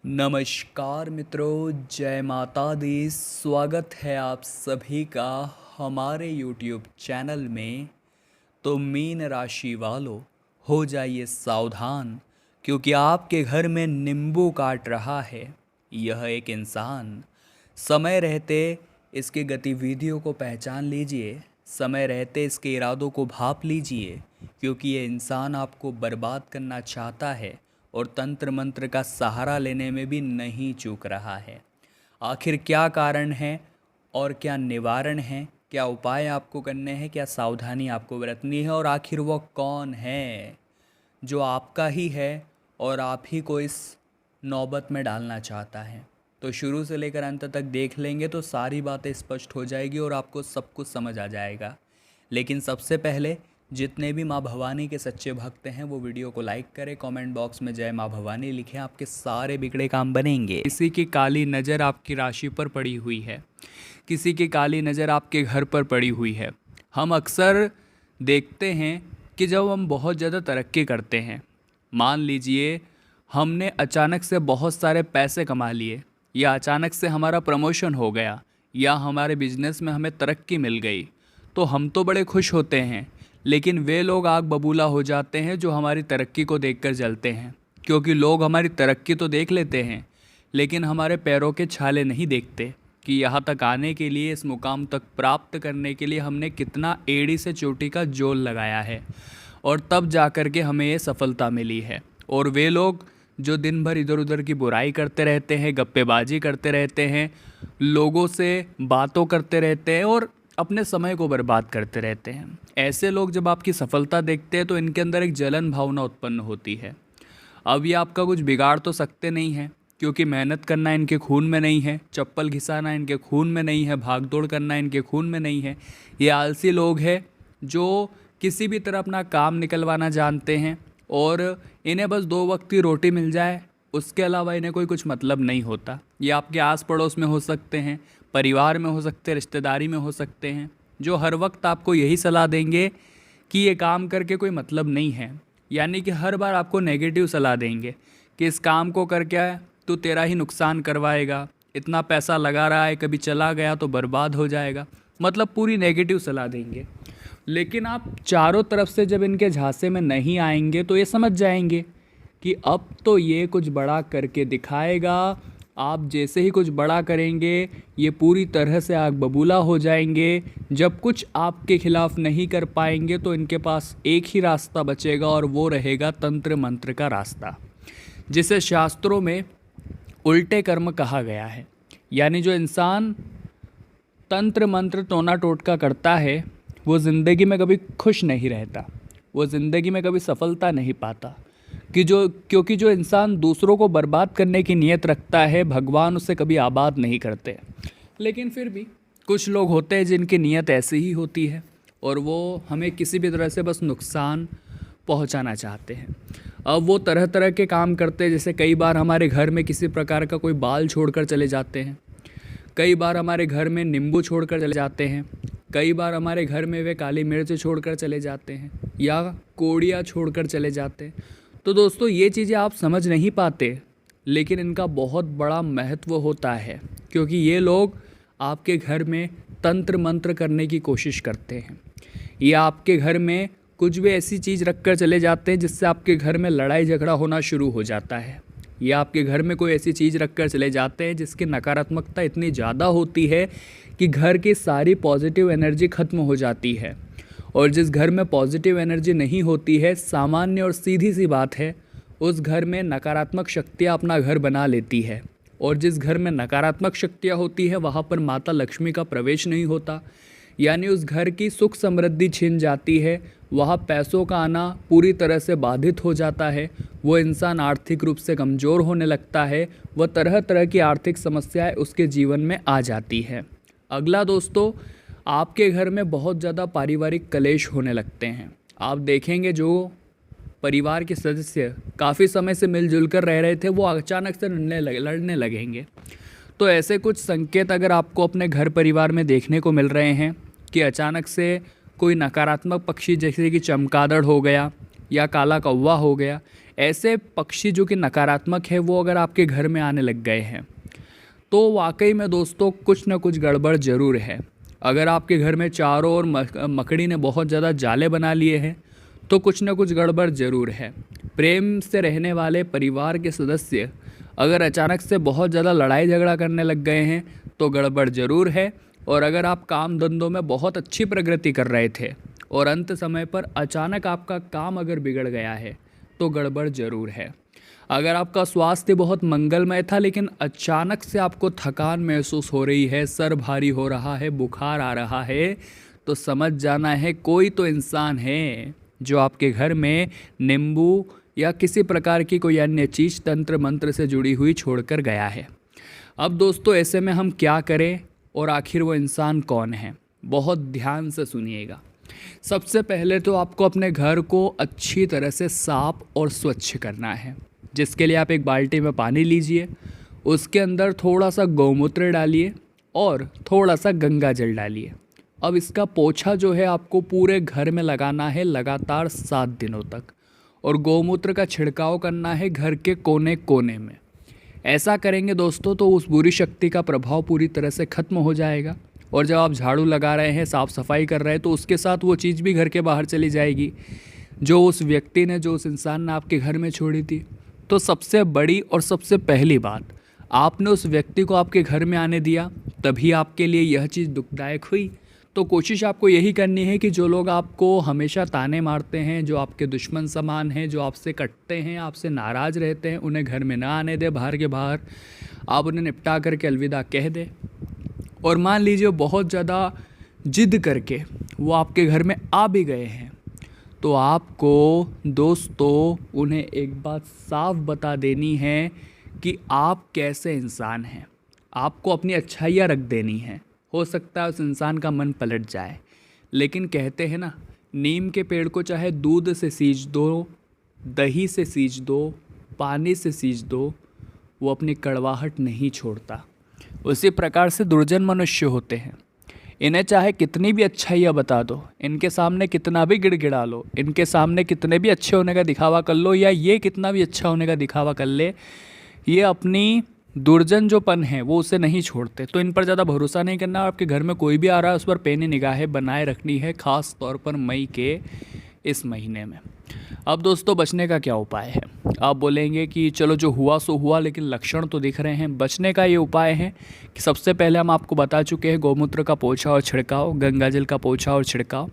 नमस्कार मित्रों, जय माता दी। स्वागत है आप सभी का हमारे YouTube चैनल में। तो मीन राशि वालों, हो जाइए सावधान, क्योंकि आपके घर में नींबू काट रहा है यह एक इंसान। समय रहते इसकी गतिविधियों को पहचान लीजिए, समय रहते इसके इरादों को भांप लीजिए, क्योंकि ये इंसान आपको बर्बाद करना चाहता है और तंत्र मंत्र का सहारा लेने में भी नहीं चूक रहा है। आखिर क्या कारण है और क्या निवारण है, क्या उपाय आपको करने हैं, क्या सावधानी आपको बरतनी है, और आखिर वो कौन है जो आपका ही है और आप ही को इस नौबत में डालना चाहता है। तो शुरू से लेकर अंत तक देख लेंगे तो सारी बातें स्पष्ट हो जाएगी और आपको सब कुछ समझ आ जाएगा। लेकिन सबसे पहले जितने भी माँ भवानी के सच्चे भक्त हैं वो वीडियो को लाइक करें, कमेंट बॉक्स में जय माँ भवानी लिखें, आपके सारे बिगड़े काम बनेंगे। किसी की काली नज़र आपकी राशि पर पड़ी हुई है, किसी की काली नज़र आपके घर पर पड़ी हुई है। हम अक्सर देखते हैं कि जब हम बहुत ज़्यादा तरक्की करते हैं, मान लीजिए हमने अचानक से बहुत सारे पैसे कमा लिए, या अचानक से हमारा प्रमोशन हो गया, या हमारे बिजनेस में हमें तरक्की मिल गई, तो हम तो बड़े खुश होते हैं। लेकिन वे लोग आग बबूला हो जाते हैं जो हमारी तरक्की को देखकर जलते हैं, क्योंकि लोग हमारी तरक्की तो देख लेते हैं लेकिन हमारे पैरों के छाले नहीं देखते कि यहाँ तक आने के लिए, इस मुकाम तक प्राप्त करने के लिए हमने कितना एड़ी से चोटी का जोल लगाया है, और तब जा कर के हमें ये सफलता मिली है। और वे लोग जो दिन भर इधर उधर की बुराई करते रहते हैं, गप्पेबाजी करते रहते हैं, लोगों से बातों करते रहते हैं और अपने समय को बर्बाद करते रहते हैं, ऐसे लोग जब आपकी सफलता देखते हैं तो इनके अंदर एक जलन भावना उत्पन्न होती है। अब ये आपका कुछ बिगाड़ तो सकते नहीं हैं, क्योंकि मेहनत करना इनके खून में नहीं है, चप्पल घिसाना इनके खून में नहीं है, भाग दौड़ करना इनके खून में नहीं है। ये आलसी लोग हैं जो किसी भी तरह अपना काम निकलवाना जानते हैं और इन्हें बस 2 वक्त की रोटी मिल जाए, उसके अलावा इन्हें कोई कुछ मतलब नहीं होता। ये आपके आस पड़ोस में हो सकते हैं, परिवार में हो सकते हैं, रिश्तेदारी में हो सकते हैं, जो हर वक्त आपको यही सलाह देंगे कि ये काम करके कोई मतलब नहीं है। यानी कि हर बार आपको नेगेटिव सलाह देंगे कि इस काम को करके तू तेरा ही नुकसान करवाएगा, इतना पैसा लगा रहा है, कभी चला गया तो बर्बाद हो जाएगा, मतलब पूरी नेगेटिव सलाह देंगे। लेकिन आप चारों तरफ से जब इनके झांसे में नहीं आएंगे तो ये समझ जाएंगे कि अब तो ये कुछ बड़ा करके दिखाएगा। आप जैसे ही कुछ बड़ा करेंगे ये पूरी तरह से आग बबूला हो जाएंगे। जब कुछ आपके खिलाफ नहीं कर पाएंगे तो इनके पास एक ही रास्ता बचेगा और वो रहेगा तंत्र मंत्र का रास्ता, जिसे शास्त्रों में उल्टे कर्म कहा गया है। यानी जो इंसान तंत्र मंत्र टोना टोटका करता है वो ज़िंदगी में कभी खुश नहीं रहता, वो ज़िंदगी में कभी सफलता नहीं पाता, क्योंकि जो इंसान दूसरों को बर्बाद करने की नीयत रखता है भगवान उसे कभी आबाद नहीं करते। लेकिन फिर भी कुछ लोग होते हैं जिनकी नीयत ऐसी ही होती है और वो हमें किसी भी तरह से बस नुकसान पहुंचाना चाहते हैं। अब वो तरह तरह के काम करते हैं, जैसे कई बार हमारे घर में किसी प्रकार का कोई बाल छोड़कर चले जाते हैं, कई बार हमारे घर में नींबू छोड़कर चले जाते हैं, कई बार हमारे घर में वे काली मिर्च छोड़कर चले जाते हैं या कोड़ियाँ छोड़कर चले जाते हैं। तो दोस्तों ये चीज़ें आप समझ नहीं पाते, लेकिन इनका बहुत बड़ा महत्व होता है, क्योंकि ये लोग आपके घर में तंत्र मंत्र करने की कोशिश करते हैं। ये आपके घर में कुछ भी ऐसी चीज़ रख कर चले जाते हैं जिससे आपके घर में लड़ाई झगड़ा होना शुरू हो जाता है। या आपके घर में कोई ऐसी चीज़ रख कर चले जाते हैं जिसकी नकारात्मकता इतनी ज़्यादा होती है कि घर की सारी पॉजिटिव एनर्जी ख़त्म हो जाती है। और जिस घर में पॉजिटिव एनर्जी नहीं होती है, सामान्य और सीधी सी बात है, उस घर में नकारात्मक शक्तियाँ अपना घर बना लेती है। और जिस घर में नकारात्मक शक्तियाँ होती है वहाँ पर माता लक्ष्मी का प्रवेश नहीं होता, यानी उस घर की सुख समृद्धि छिन जाती है, वहाँ पैसों का आना पूरी तरह से बाधित हो जाता है, वो इंसान आर्थिक रूप से कमज़ोर होने लगता है, वह तरह तरह की आर्थिक समस्याएं उसके जीवन में आ जाती है। अगला दोस्तों, आपके घर में बहुत ज़्यादा पारिवारिक कलेश होने लगते हैं। आप देखेंगे जो परिवार के सदस्य काफ़ी समय से मिलजुल कर रह रहे थे वो अचानक से लड़ने लगेंगे। तो ऐसे कुछ संकेत अगर आपको अपने घर परिवार में देखने को मिल रहे हैं कि अचानक से कोई नकारात्मक पक्षी जैसे कि चमगादड़ हो गया या काला कौवा हो गया, ऐसे पक्षी जो कि नकारात्मक है वो अगर आपके घर में आने लग गए हैं तो वाकई में दोस्तों कुछ ना कुछ गड़बड़ ज़रूर है। अगर आपके घर में चारों ओर मकड़ी ने बहुत ज़्यादा जाले बना लिए हैं तो कुछ ना कुछ गड़बड़ ज़रूर है। प्रेम से रहने वाले परिवार के सदस्य अगर अचानक से बहुत ज़्यादा लड़ाई झगड़ा करने लग गए हैं तो गड़बड़ ज़रूर है। और अगर आप काम धंधों में बहुत अच्छी प्रगति कर रहे थे और अंत समय पर अचानक आपका काम अगर बिगड़ गया है तो गड़बड़ ज़रूर है। अगर आपका स्वास्थ्य बहुत मंगलमय था लेकिन अचानक से आपको थकान महसूस हो रही है, सर भारी हो रहा है, बुखार आ रहा है, तो समझ जाना है कोई तो इंसान है जो आपके घर में नींबू या किसी प्रकार की कोई अन्य चीज़ तंत्र मंत्र से जुड़ी हुई छोड़कर गया है। अब दोस्तों ऐसे में हम क्या करें और आखिर वो इंसान कौन है, बहुत ध्यान से सुनिएगा। सबसे पहले तो आपको अपने घर को अच्छी तरह से साफ और स्वच्छ करना है, जिसके लिए आप एक बाल्टी में पानी लीजिए, उसके अंदर थोड़ा सा गौमूत्र डालिए और थोड़ा सा गंगा जल डालिए। अब इसका पोछा जो है आपको पूरे घर में लगाना है लगातार 7 दिनों तक, और गौमूत्र का छिड़काव करना है घर के कोने कोने में। ऐसा करेंगे दोस्तों तो उस बुरी शक्ति का प्रभाव पूरी तरह से खत्म हो जाएगा। और जब आप झाड़ू लगा रहे हैं, साफ़ सफाई कर रहे हैं, तो उसके साथ वो चीज़ भी घर के बाहर चली जाएगी जो उस व्यक्ति ने, जो उस इंसान ने आपके घर में छोड़ी थी। तो सबसे बड़ी और सबसे पहली बात, आपने उस व्यक्ति को आपके घर में आने दिया, तभी आपके लिए यह चीज़ दुखदायक हुई। तो कोशिश आपको यही करनी है कि जो लोग आपको हमेशा ताने मारते हैं, जो आपके दुश्मन समान हैं, जो आपसे कटते हैं, आपसे नाराज़ रहते हैं, उन्हें घर में ना आने दें। बाहर के बाहर आप उन्हें निपटा करके अलविदा कह दें। और मान लीजिए बहुत ज़्यादा जिद करके वो आपके घर में आ भी गए हैं, तो आपको दोस्तों उन्हें एक बात साफ बता देनी है कि आप कैसे इंसान हैं। आपको अपनी अच्छाइयाँ रख देनी है। हो सकता है उस इंसान का मन पलट जाए, लेकिन कहते हैं ना, नीम के पेड़ को चाहे दूध से सींच दो, दही से सींच दो, पानी से सींच दो, वो अपनी कड़वाहट नहीं छोड़ता। उसी प्रकार से दुर्जन मनुष्य होते हैं। इन्हें चाहे कितनी भी अच्छाइयाँ बता दो, इनके सामने कितना भी गिड़गिड़ा लो, इनके सामने कितने भी अच्छे होने का दिखावा कर लो, या ये कितना भी अच्छा होने का दिखावा कर ले, ये अपनी दुर्जन जो पन है वो उसे नहीं छोड़ते। तो इन पर ज़्यादा भरोसा नहीं करना। आपके घर में कोई भी आ रहा है उस पर पैनी निगाहें बनाए रखनी है, ख़ास तौर पर मई के इस महीने में। अब दोस्तों बचने का क्या उपाय है? आप बोलेंगे कि चलो जो हुआ सो हुआ, लेकिन लक्षण तो दिख रहे हैं। बचने का ये उपाय है कि सबसे पहले हम आपको बता चुके हैं गौमूत्र का पोछा और छिड़काव, गंगाजल का पोछा और छिड़काव।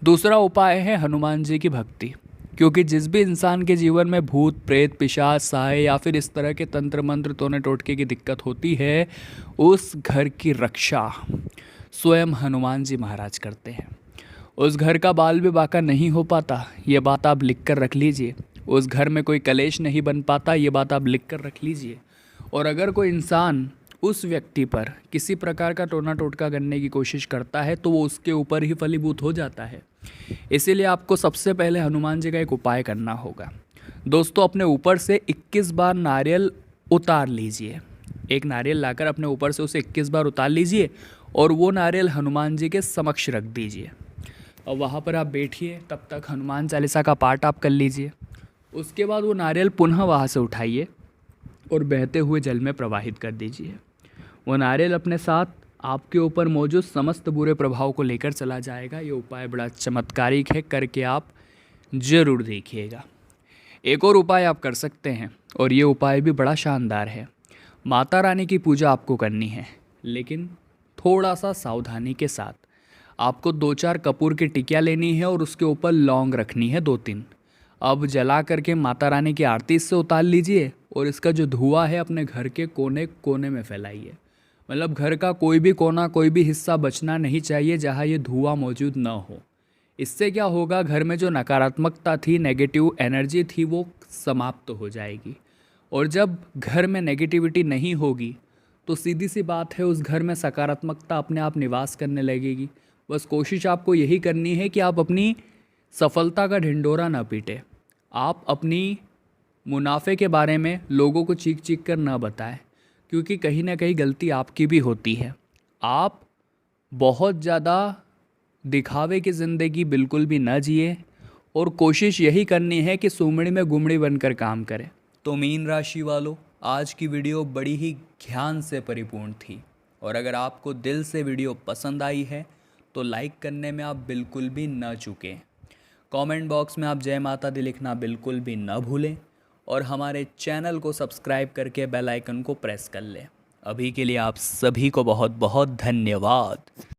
दूसरा उपाय है हनुमान जी की भक्ति, क्योंकि जिस भी इंसान के जीवन में भूत प्रेत पिशाच साए या फिर इस तरह के तंत्र मंत्र टोने टोटके की दिक्कत होती है, उस घर की रक्षा स्वयं हनुमान जी महाराज करते हैं। उस घर का बाल भी बाका नहीं हो पाता, ये बात आप लिख कर रख लीजिए। उस घर में कोई कलेश नहीं बन पाता, ये बात आप लिख कर रख लीजिए। और अगर कोई इंसान उस व्यक्ति पर किसी प्रकार का टोना टोटका करने की कोशिश करता है तो वो उसके ऊपर ही फलीभूत हो जाता है। इसीलिए आपको सबसे पहले हनुमान जी का एक उपाय करना होगा। दोस्तों अपने ऊपर से 21 बार नारियल उतार लीजिए। एक नारियल लाकर अपने ऊपर से उसे 21 बार उतार लीजिए और वो नारियल हनुमान जी के समक्ष रख दीजिए। और वहाँ पर आप बैठिए, तब तक हनुमान चालीसा का पाठ आप कर लीजिए। उसके बाद वो नारियल पुनः वहाँ से उठाइए और बहते हुए जल में प्रवाहित कर दीजिए। वो नारियल अपने साथ आपके ऊपर मौजूद समस्त बुरे प्रभाव को लेकर चला जाएगा। ये उपाय बड़ा चमत्कारिक है, करके आप ज़रूर देखिएगा। एक और उपाय आप कर सकते हैं और ये उपाय भी बड़ा शानदार है। माता रानी की पूजा आपको करनी है, लेकिन थोड़ा सा सावधानी के साथ। आपको 2-4 कपूर की टिकिया लेनी है और उसके ऊपर लौंग रखनी है 2-3। अब जला करके माता रानी की आरती इससे उतार लीजिए और इसका जो धुआं है अपने घर के कोने कोने में फैलाइए। मतलब घर का कोई भी कोना, कोई भी हिस्सा बचना नहीं चाहिए जहाँ ये धुआं मौजूद ना हो। इससे क्या होगा, घर में जो नकारात्मकता थी, नेगेटिव एनर्जी थी, वो समाप्त हो जाएगी। और जब घर में नेगेटिविटी नहीं होगी तो सीधी सी बात है, उस घर में सकारात्मकता अपने आप निवास करने लगेगी। बस कोशिश आपको यही करनी है कि आप अपनी सफलता का ढिंढोरा ना पीटे। आप अपनी मुनाफे के बारे में लोगों को चीख चीख कर ना बताएं, क्योंकि कहीं ना कहीं गलती आपकी भी होती है। आप बहुत ज़्यादा दिखावे की ज़िंदगी बिल्कुल भी ना जिए और कोशिश यही करनी है कि सुमड़ी में गुमड़ी बनकर काम करें। तो मीन राशि वालों, आज की वीडियो बड़ी ही ज्ञान से परिपूर्ण थी, और अगर आपको दिल से वीडियो पसंद आई है तो लाइक करने में आप बिल्कुल भी न चूकें। कमेंट बॉक्स में आप जय माता दी लिखना बिल्कुल भी न भूलें, और हमारे चैनल को सब्सक्राइब करके बेल आइकन को प्रेस कर लें। अभी के लिए आप सभी को बहुत बहुत धन्यवाद।